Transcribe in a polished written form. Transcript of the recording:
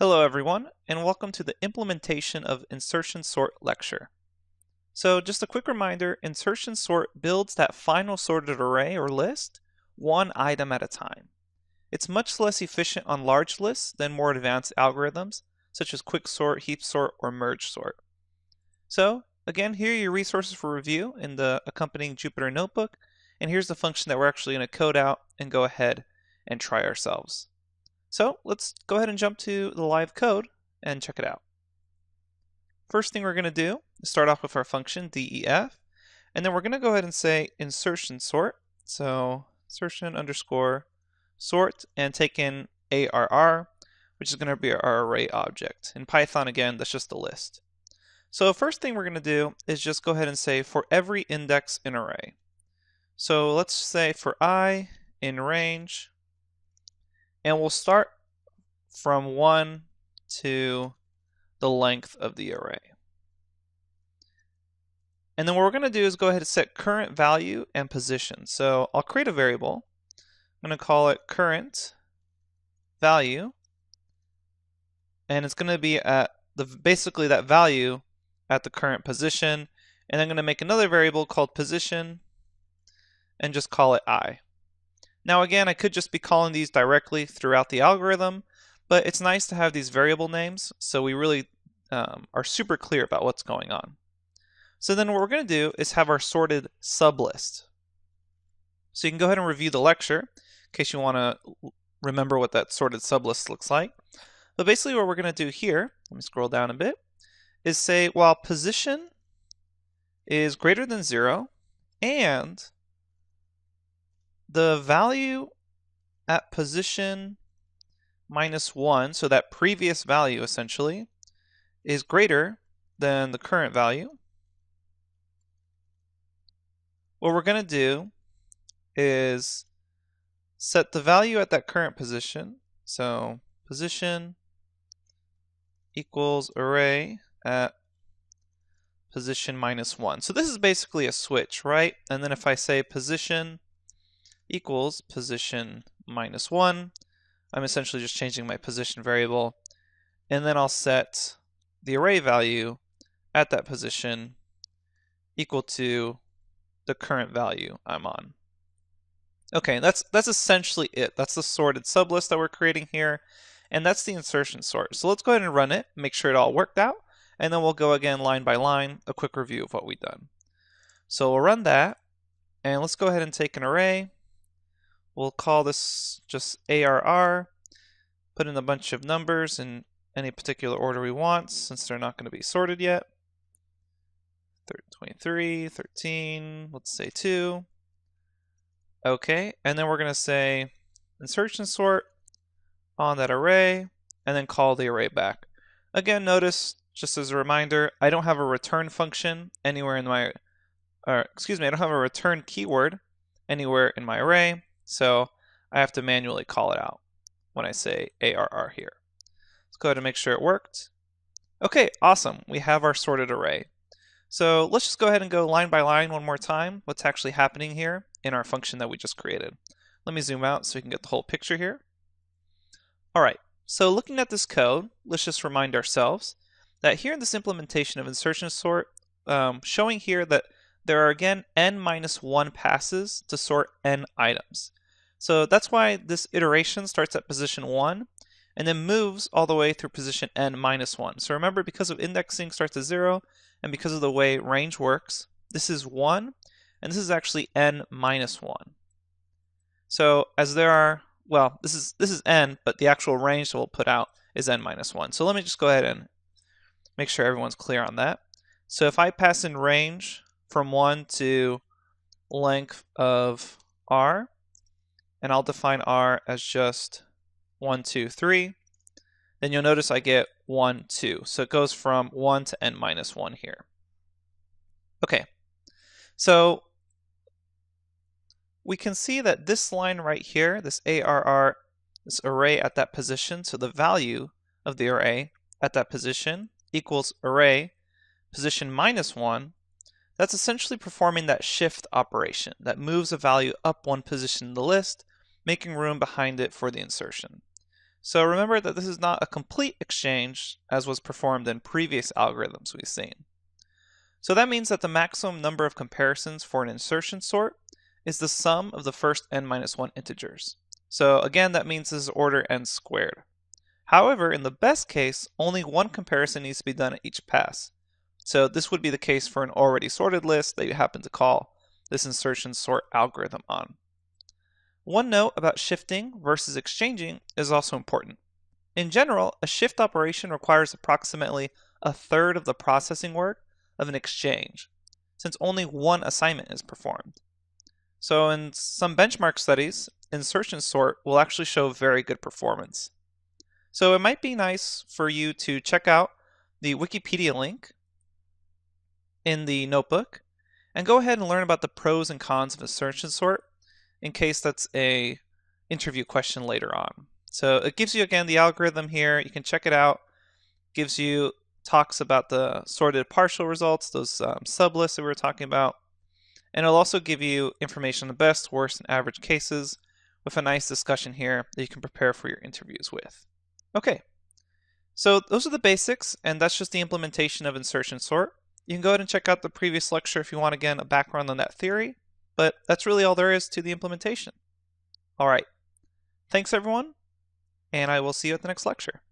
Hello everyone, and welcome to the implementation of Insertion Sort lecture. So just a quick reminder, Insertion Sort builds that final sorted array or list one item at a time. It's much less efficient on large lists than more advanced algorithms, such as quick sort, heap sort, or merge sort. So again, here are your resources for review in the accompanying Jupyter notebook, and here's the function that we're actually going to code out and go ahead and try ourselves. So let's go ahead and jump to the live code and check it out. First thing we're going to do is start off with our function def, and then we're going to go ahead and say insertion sort. So insertion underscore sort and take in ARR, which is going to be our array object. In Python, again, that's just a list. So first thing we're going to do is just go ahead and say for every index in array. So let's say for I in range, and we'll start from 1 to the length of the array. And then what we're going to do is go ahead and set current value and position. So I'll create a variable. I'm going to call it current value, and it's going to be at basically that value at the current position. And I'm going to make another variable called position and just call it I. Now again, I could just be calling these directly throughout the algorithm, but it's nice to have these variable names so we really are super clear about what's going on. So then what we're going to do is have our sorted sublist. So you can go ahead and review the lecture in case you want to remember what that sorted sublist looks like. But basically what we're going to do here, let me scroll down a bit, is say while position is greater than 0 and the value at position -1, so that previous value essentially, is greater than the current value, what we're going to do is set the value at that current position. So position equals array at position -1. So this is basically a switch, right? And then if I say position equals position -1, I'm essentially just changing my position variable, and then I'll set the array value at that position equal to the current value I'm on. Okay, that's essentially it. That's the sorted sublist that we're creating here, and that's the insertion sort. So let's go ahead and run it, make sure it all worked out, and then we'll go again line by line, a quick review of what we've done. So we'll run that, and let's go ahead and take an array. We'll call this just ARR, put in a bunch of numbers in any particular order we want since they're not going to be sorted yet. 23, 13, let's say 2. Okay, and then we're going to say insertion sort on that array and then call the array back. Again, notice, just as a reminder, I don't have a return function anywhere in my, I don't have a return keyword anywhere in my array. So I have to manually call it out when I say ARR here. Let's go ahead and make sure it worked. Okay, awesome. We have our sorted array. So let's just go ahead and go line by line one more time. What's actually happening here in our function that we just created. Let me zoom out so we can get the whole picture here. All right, so looking at this code, let's just remind ourselves that here in this implementation of insertion sort, showing here that there are again n-1 passes to sort n items. So that's why this iteration starts at position 1 and then moves all the way through position n-1. So remember, because of indexing starts at 0 and because of the way range works, this is 1 and this is actually n-1. So as there are, well, this is n, but the actual range that we'll put out is n-1. So let me just go ahead and make sure everyone's clear on that. So if I pass in range from 1 to length of r, and I'll define r as just 1, 2, 3, then you'll notice I get 1, 2. So it goes from 1 to n-1 here. Okay, so we can see that this line right here, this ARR, this array at that position, so the value of the array at that position equals array position -1, that's essentially performing that shift operation that moves a value up one position in the list, making room behind it for the insertion. So remember that this is not a complete exchange as was performed in previous algorithms we've seen. So that means that the maximum number of comparisons for an insertion sort is the sum of the first n-1 integers. So again, that means this is order n squared. However, in the best case, only one comparison needs to be done at each pass. So this would be the case for an already sorted list that you happen to call this insertion sort algorithm on. One note about shifting versus exchanging is also important. In general, a shift operation requires approximately a third of the processing work of an exchange, since only one assignment is performed. So in some benchmark studies, insertion sort will actually show very good performance. So it might be nice for you to check out the Wikipedia link in the notebook and go ahead and learn about the pros and cons of insertion sort in case that's a interview question later on. So it gives you again the algorithm here. You can check it out. Gives you talks about the sorted partial results, those sublists that we were talking about. And it'll also give you information on the best, worst, and average cases with a nice discussion here that you can prepare for your interviews with. Okay, so those are the basics, and that's just the implementation of insertion sort. You can go ahead and check out the previous lecture if you want, again, a background on that theory, but that's really all there is to the implementation. All right, thanks everyone, and I will see you at the next lecture.